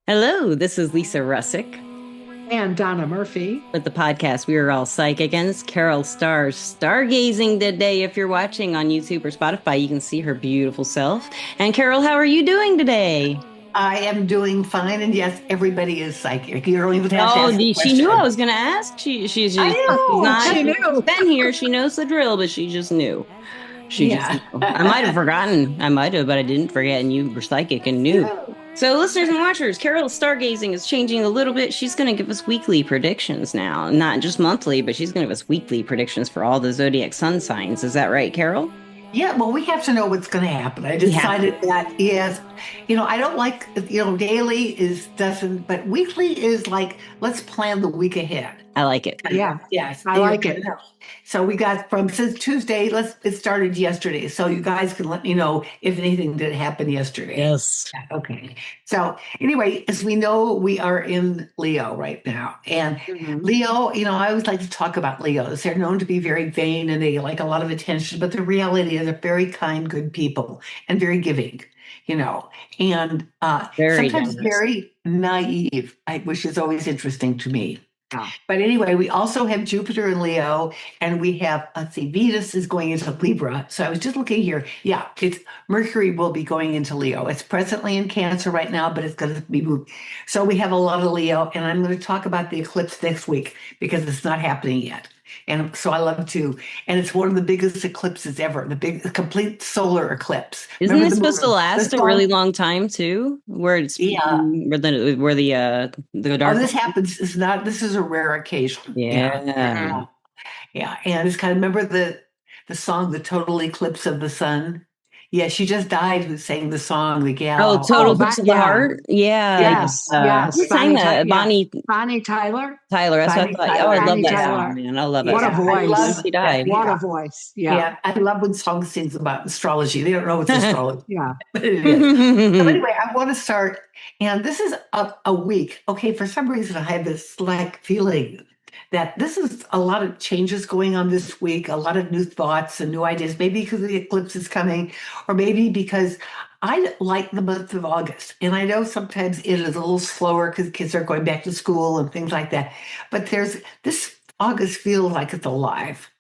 Hello, this is Lisa Russick And Donna Murphy. with the podcast We Are All Psychic, and it's Carol Starr's Stargazing today. If you're watching on YouTube or Spotify, you can see her beautiful self. And Carol, how are you doing today? I am doing fine, and yes, everybody is psychic. You don't even have to Oh, ask the she knew I question. was going to ask. She's I just she's know, not. she She's knew. been here. She knows the drill, but she just knew. She just Yeah. knew. I might have forgotten. I might have, but I didn't forget. And you were psychic and knew. So, listeners and watchers, Carol's stargazing is changing a little bit. She's going to give us weekly predictions now, not just monthly, but she's going to give us weekly predictions for all the zodiac sun signs. Is that right, Carol? Yeah, well, we have to know what's going to happen. I We have decided to. that, yes, I don't like, daily is doesn't, but weekly is like, let's plan the week ahead. I like it. Yeah, yes. I like Good. it. So we got from since Tuesday, it started yesterday. So you guys can let me know if anything did happen yesterday. Yes. Okay. So anyway, as we know, we are in Leo right now. And Leo, I always like to talk about Leos. They're known to be very vain and they like a lot of attention, but the reality is they're very kind, good people and very giving, and Very sometimes generous. very naive, which is always interesting to me. Oh. But anyway, we also have Jupiter in Leo, and we have, let's see, Venus is going into Libra. So I was just looking here. Yeah, it's Mercury will be going into Leo. It's presently in Cancer right now, but it's going to be moved. So we have a lot of Leo, and I'm going to talk about the eclipse next week because it's not happening yet. And so I love to, and it's one of the biggest eclipses ever, the complete solar eclipse. Isn't Remember this the supposed to moon, the last a really sun? long time too? Where it's Yeah. the Oh, dark. this happens. It's not, this is a rare occasion. Yeah. Yeah. Yeah, and it's kind of remember the song "The Total Eclipse of the Sun." Yeah, she just died who sang the song, the Oh, gal. total eclipse of the Yeah, heart. Yeah. yeah, Yes, Who yes. sang that? Yeah. Bonnie Bonnie Tyler. Tyler. That's what I Bonnie thought. Oh, I Tyler. love Bonnie that Yeah, song, Tyler. man. I love that What a song. yeah, I When voice. love she that. died. What a Yeah, voice. Yeah. yeah, I love when songs sings about astrology. They don't know it's astrology, Yeah. but it is. So anyway, I want to start, and this is a week. Okay, for some reason, I have this like feeling that this is a lot of changes going on this week, a lot of new thoughts and new ideas, maybe because the eclipse is coming, or maybe because I like the month of August. And I know sometimes it is a little slower because kids are going back to school and things like that. But there's this August feels like it's alive.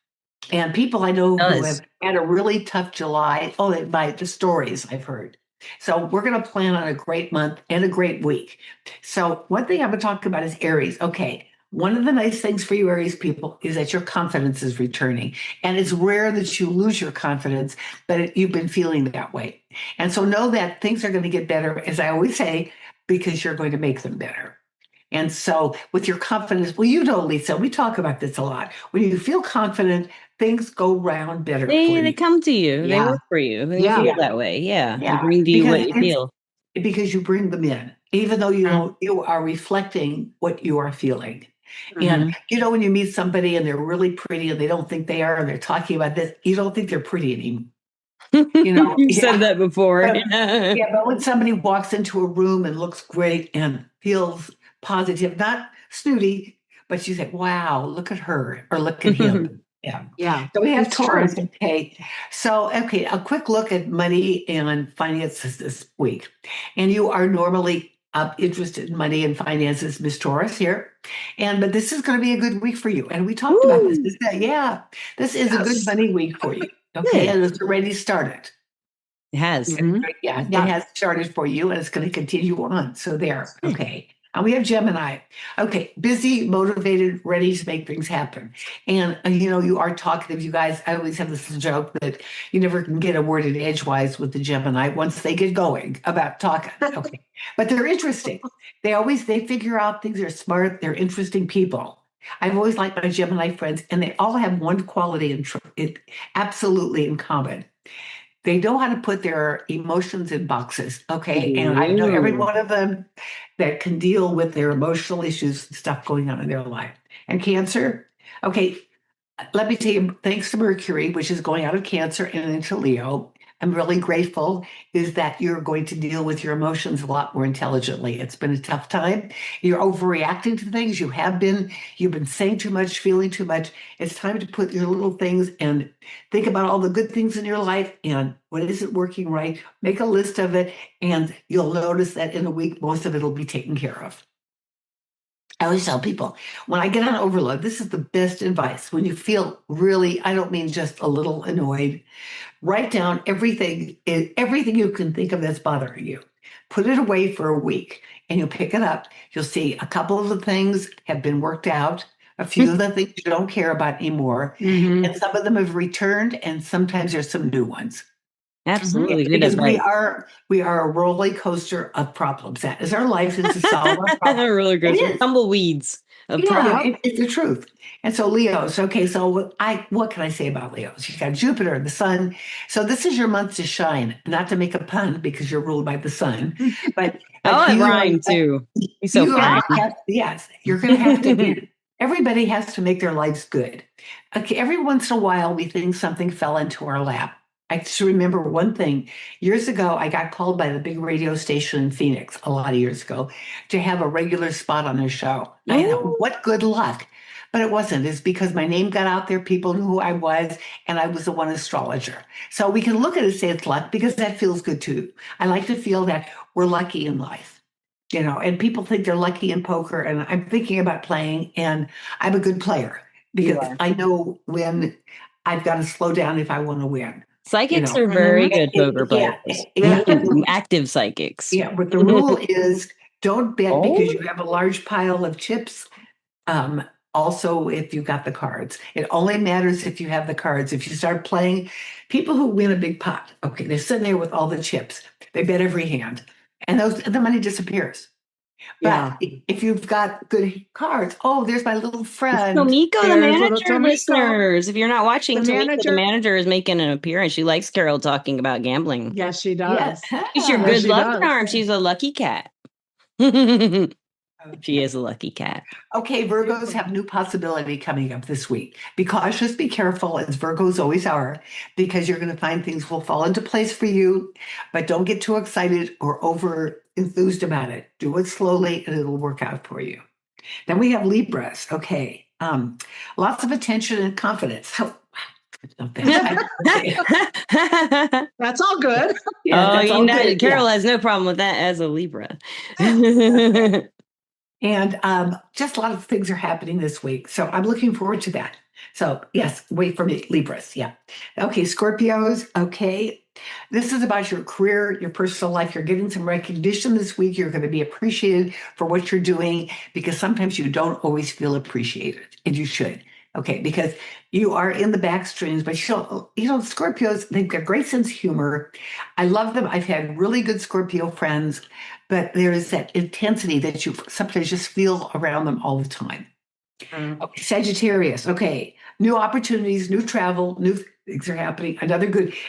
And people I know who Does. have had a really tough July, oh, by the stories I've heard. So we're going to plan on a great month and a great week. So one thing I'm going to talk about is Aries. Okay. One of the nice things for you Aries people is that your confidence is returning. And it's rare that you lose your confidence, but you've been feeling that way. And so know that things are going to get better, as I always say, because you're going to make them better. And so, with your confidence, well, Lisa, we talk about this a lot. When you feel confident, things go round better for They you. come to you. They Yeah. work for you, and you Yeah. feel Yeah, that way. Yeah, they yeah, bring to you because what you it's feel. because you bring them in, even though Mhm. you are reflecting what you are feeling. And Hmm. when you meet somebody and they're really pretty and they don't think they are, and they're talking about this, you don't think they're pretty anymore. You've said Yeah. that before. But yeah, but when somebody walks into a room and looks great and feels positive, not snooty, but you say, wow, look at her or look at him. Yeah. Yeah. So we have It's true. Taurus. Okay. So, okay, a quick look at money and finances this week. And you are normally interested in money and finances, Miss Taurus here. But this is going to be a good week for you. And we talked about this. Woo! Yeah, this is a good Yes. money week for you. Okay. Good. And it's already started. It has. Hmm. Yeah, it Yeah. has started for you and it's going to continue on. So there. Good. Okay. And we have Gemini. Okay. Busy, motivated, ready to make things happen. And, you are talkative. You guys, I always have this joke that you never can get a word in edgewise with the Gemini once they get going about talking. Okay. But they're interesting. They figure out things. They're smart. They're interesting people. I've always liked my Gemini friends, and they all have one quality absolutely in common. They know how to put their emotions in boxes. They Okay. And I know every do. one of them that can deal with their emotional issues and stuff going on in their life. And Cancer, okay, let me tell you, thanks to Mercury, which is going out of Cancer and into Leo, I'm really grateful is that you're going to deal with your emotions a lot more intelligently. It's been a tough time. You're overreacting to things. You've been saying too much, feeling too much. It's time to put your little things and think about all the good things in your life and what isn't working right. Make a list of it, and you'll notice that in a week, most of it will be taken care of. I always tell people when I get on overload, this is the best advice. When you feel really, I don't mean just a little annoyed, write down everything you can think of that's bothering you. Put it away for a week and you'll pick it up. You'll see a couple of the things have been worked out. A few of the things you don't care about anymore. Mhm. And some of them have returned, and sometimes there's some new ones. Absolutely. Good Because advice. we are a roller coaster of problems. That is our life, is to solve our problems. Roller It coaster. is. Tumbleweeds of Yeah, problems. it's the truth. And so Leos, okay, so what can I say about Leos? You got Jupiter, the sun. So this is your month to shine, not to make a pun because you're ruled by the sun, but Oh, it you rhymed too. He's so you are funny. yes, you're gonna have to everybody has to make their lives good. Okay, every once in a while we think something fell into our lap. I just remember one thing. Years ago, I got called by the big radio station in Phoenix a lot of years ago to have a regular spot on their show. I thought, what good luck. But it wasn't. It's because my name got out there, people knew who I was, and I was the one astrologer. So we can look at it and say it's luck because that feels good too. I like to feel that we're lucky in life. And people think they're lucky in poker, and I'm thinking about playing, and I'm a good player because I know when I've got to slow down if I want to win. Psychics are very good poker Yeah, players. yeah, Active psychics. yeah. But the rule is don't bet because Oh. you have a large pile of chips. Um, Also, if you got the cards, it only matters if you have the cards. If you start playing, people who win a big pot, okay, they're sitting there with all the chips. They bet every hand, and the money disappears. Yeah. But if you've got good cards, oh, there's my little friend. Tomiko, the There's little manager, Tomiko. listeners. If you're not watching, The Tomiko, the manager. manager, is making an appearance. She likes Carol talking about gambling. Yes, she Yes. does. She's your Yes, good she luck does. charm. She's a lucky cat. She is a lucky cat. Okay, Virgos have new possibility coming up this week. Be cautious, be careful, as Virgos always are, because you're going to find things will fall into place for you, but don't get too excited or over enthused about it. Do it slowly and it'll work out for you. Then we have Libras. Okay. Lots of attention and confidence. That's all good. Yeah, that's all good. Carol has no problem with that as a Libra. And just a lot of things are happening this week. So I'm looking forward to that. So yes, wait for me, Libras. Yeah. Okay, Scorpios. Okay. This is about your career, your personal life. You're getting some recognition this week. You're going to be appreciated for what you're doing because sometimes you don't always feel appreciated, and you should. Okay, because you are in the back streams, but Scorpios, they've got great sense of humor. I love them. I've had really good Scorpio friends, but there is that intensity that you sometimes just feel around them all the time. Okay, Sagittarius. Okay, new opportunities, new travel, new things are happening.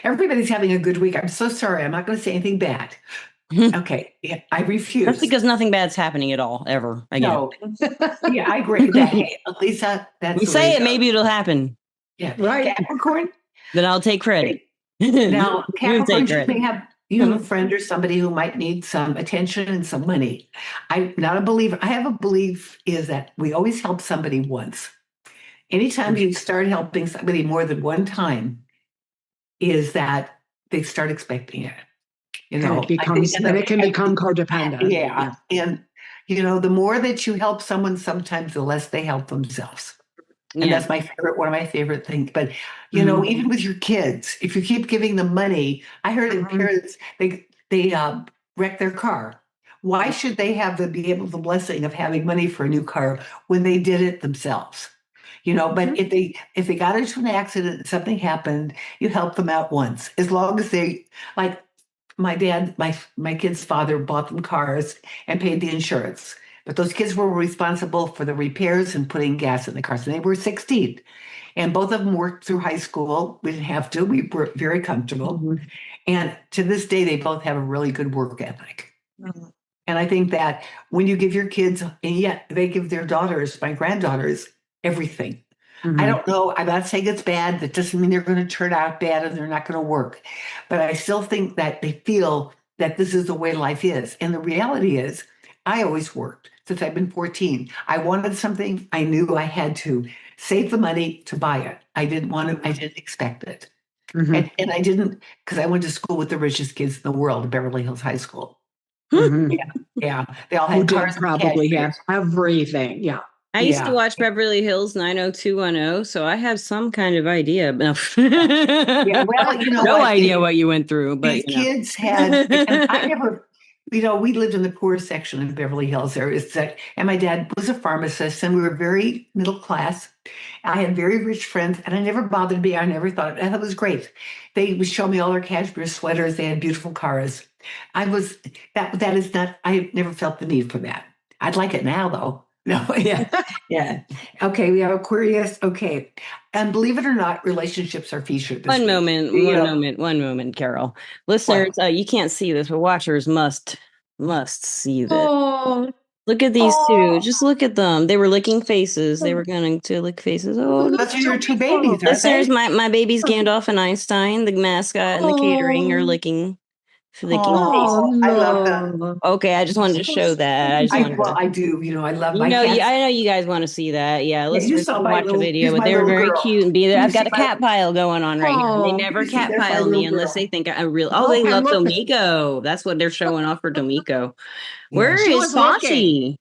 Everybody's having a good week. I'm so sorry. I'm not going to say anything bad. Okay, yeah, I refuse. That's because nothing bad's happening at all, ever again. No. Yeah, I agree with that. Hey, Lisa, that's We the way say to it, go. maybe it'll happen. Yeah. Right. Capricorn. Then I'll take credit. Now, You Capricorn, take you may credit. have a friend or somebody who might need some attention and some money. I'm not a believer. I have a belief is that we always help somebody once. Anytime you start helping somebody more than one time, is that they start expecting it. And it can become codependent. Yeah. And the more that you help someone, sometimes the less they help themselves. And that's one of my favorite things. But, even with your kids, if you keep giving them money, I heard in parents, they wreck their car. Why should they be able the blessing of having money for a new car when they did it themselves? But if they got into an accident, something happened, you help them out once, as long as like my dad, my kid's father bought them cars and paid the insurance. But those kids were responsible for the repairs and putting gas in the cars. And they were 16. And both of them worked through high school. We didn't have to. We were very comfortable. And to this day, they both have a really good work ethic. And I think that when you give your kids, and yet they give their daughters, my granddaughters, everything. I don't know. I'm not saying it's bad. That doesn't mean they're going to turn out bad and they're not going to work. But I still think that they feel that this is the way life is. And the reality is, I always worked since I've been 14. I wanted something. I knew I had to save the money to buy it. I didn't want it. I didn't expect it. And I didn't, because I went to school with the richest kids in the world, Beverly Hills High School. Yeah. Yeah. They all Who had did cars and probably have cashmeres. everything. Yeah. I used to Yeah. watch Beverly Hills 90210, so I have some kind of idea. No, Yeah. Well, you know no what? idea what you went through, but These kids had, and I never, we lived in the poorest section of Beverly Hills there. It's that, and my dad was a pharmacist, and we were very middle class. I had very rich friends, and I never bothered me. I never thought, I thought it was great. They would show me all their cashmere sweaters. They had beautiful cars. I was, that is not, I never felt the need for that. I'd like it now, though. No, yeah, yeah. Okay, we have Aquarius. Okay. And believe it or not, relationships are featured this One week. moment, You one know, moment, one moment, Carol. what? Listeners, you can't see this, but watchers must see this. Oh, Look at these two. Oh, Just look at them. They were licking faces. They were going to lick faces. Oh, those are your two babies, aren't listeners, they? my baby's Gandalf and Einstein, the mascot and the catering are oh, licking oh Oh, faces. I love them. no. Okay, I just wanted to So show that. I just wanted Well, to. I do. You know, I love You my know, cats. I know you guys want to see that. Yeah, Yeah, you listeners saw can my watch a little. video, Here's but my they were little very girl. cute and be there. Can you I've got see a my? cat pile going on right now. They Oh, never You see, cat that's my pile me little unless girl. they think I real. Oh, look they and love look. Domiko. That's what they're showing off for Domiko. Yeah. Where She is was looking. Sashi?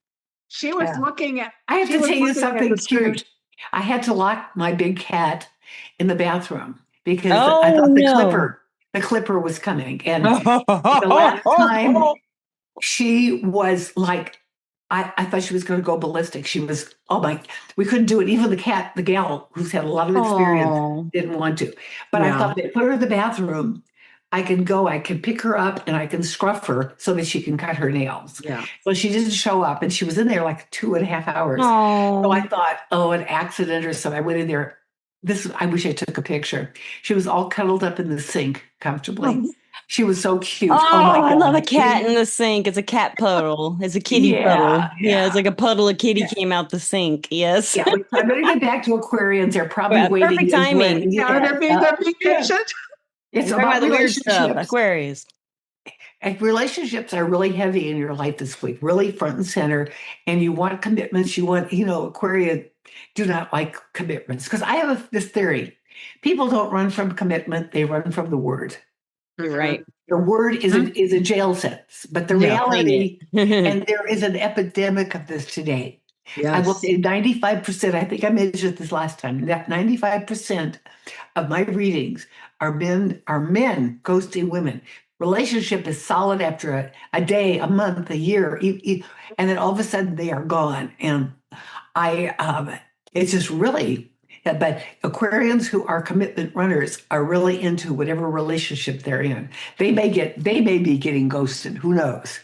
She was Yeah. looking at. I have She to was tell you looking at the something street. cute. I had to lock my big cat in the bathroom because I Oh thought no. the clipper was coming. And the last time she was like, I thought she was going to go ballistic. She was, oh my, we couldn't do it. Even the gal who's had a lot of experience Oh, didn't want to. But I yeah, thought if I put her in the bathroom, I can pick her up and I can scruff her so that she can cut her nails. yeah. So she didn't show up and she was in there like 2.5 hours. So I Oh. thought, oh, an accident or something. I went in there. I wish I took a picture. She was all cuddled up in the sink comfortably. She was so Oh, cute. Oh my I love a God. cat in the sink. It's a cat puddle. It's a kitty Yeah, puddle. Yeah, it's yeah. like a puddle of kitty Yeah. came out the sink. Yes. Yeah, I'm going to get back to Aquarians. They're probably Well, waiting perfect is when, timing. Yeah, yeah, they're being yeah. patient. It's We're talking about about the weird stuff. relationships. Aquarius. And relationships are really heavy in your life this week, really front and center. And you want commitments. You want, Aquarian do not like commitments. Because I have this theory. People don't run from commitment, they run from the word. You're right. The word is a jail sentence, but the Yeah. Claim reality, it. and there is an epidemic of this today. I will Yes. say 95%, I think I mentioned this last time, that 95% of my readings are men ghosting women. Relationship is solid after a day, a month, a year, and then all of a sudden they are gone. And it's just really, yeah, but Aquarians who are commitment runners are really into whatever relationship they're in. They may be getting ghosted. Who knows?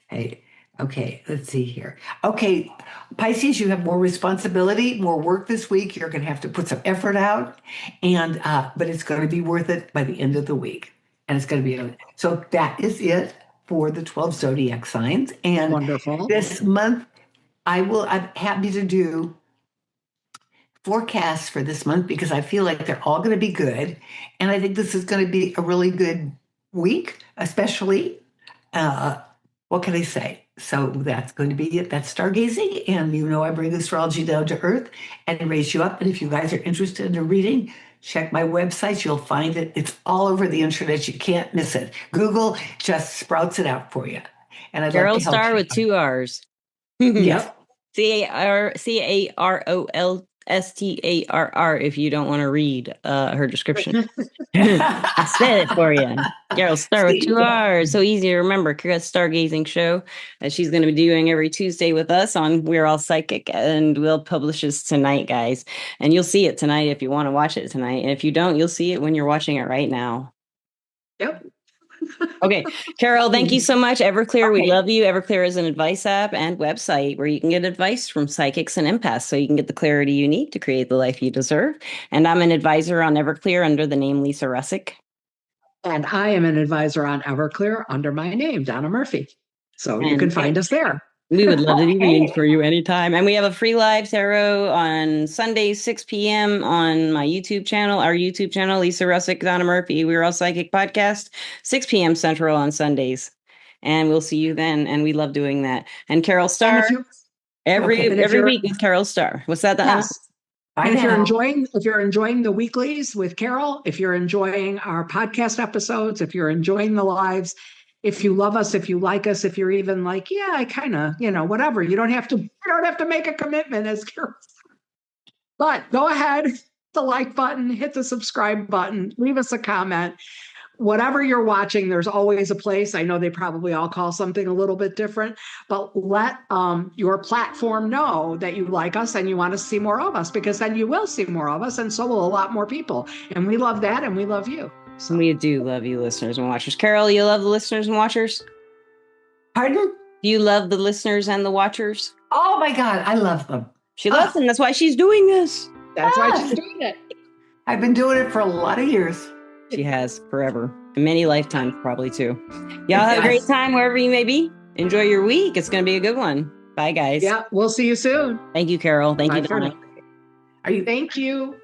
Hey, okay, let's see here. Okay, Pisces, you have more responsibility, more work this week. You're going to have to put some effort out, and but it's going to be worth it by the end of the week, and it's going to be so. That is it for the 12 zodiac signs, and Wonderful. this month I'm happy to do forecasts for this month because I feel like they're all going to be good, and I think this is going to be a really good week, especially. Uh, what can I say? So that's going to be it. That's stargazing. And I bring astrology down to earth and raise you up. And if you guys are interested in a reading, check my website. You'll find it. It's all over the internet. You can't miss it. Google just sprouts it out for you. And I'd love Carol to help Starr you. with 2 R's. Yes. Carolstarr if you don't want to read her description. I said it for you. Carol Starr with See, two yeah. R's. So easy to remember. Carol's Stargazing show that she's going to be doing every Tuesday with us on We're All Psychic, and we'll publish this tonight, guys. And you'll see it tonight if you want to watch it tonight. And if you don't, you'll see it when you're watching it right now. Yep. Okay, Carol, thank you so much. Everclear, we Okay. love you. Everclear is an advice app and website where you can get advice from psychics and empaths so you can get the clarity you need to create the life you deserve. And I'm an advisor on Everclear under the name Lisa Russick. And I am an advisor on Everclear under my name, Donna Murphy. So you And can find us there. We would love to do readings Hey. for you anytime. And we have a free live tarot on Sundays, 6 p.m. on my YouTube channel, our YouTube channel, Lisa Russick, Donna Murphy. We're All Psychic Podcast, 6 p.m. Central on Sundays. And we'll see you then. And we love doing that. And Carol Starr, And if you every week with Carol Starr. What's that, Donna? yes. Bye And if you're now. enjoying the weeklies with Carol, if you're enjoying our podcast episodes, if you're enjoying the lives, if you love us, if you like us, if you're even like, yeah, I kind of, whatever. You don't have to make a commitment as Carol. But go ahead, hit the like button, hit the subscribe button, leave us a comment. Whatever you're watching, there's always a place. I know they probably all call something a little bit different, but let your platform know that you like us and you want to see more of us, because then you will see more of us, and so will a lot more people. And we love that, and we love you. So. We do love you, listeners and watchers. Carol, you love the listeners and watchers? Pardon? Do you love the listeners and the watchers? Oh my God, I love them. She loves them. That's why she's doing this. That's why she's doing it. I've been doing it for a lot of years. She has forever. Many lifetimes, probably too. Y'all have a great time wherever you may be. Enjoy your week. It's going to be a good one. Bye, guys. Yeah, we'll see you soon. Thank you, Carol. Thank you, Bye for Donna. now. Thank you.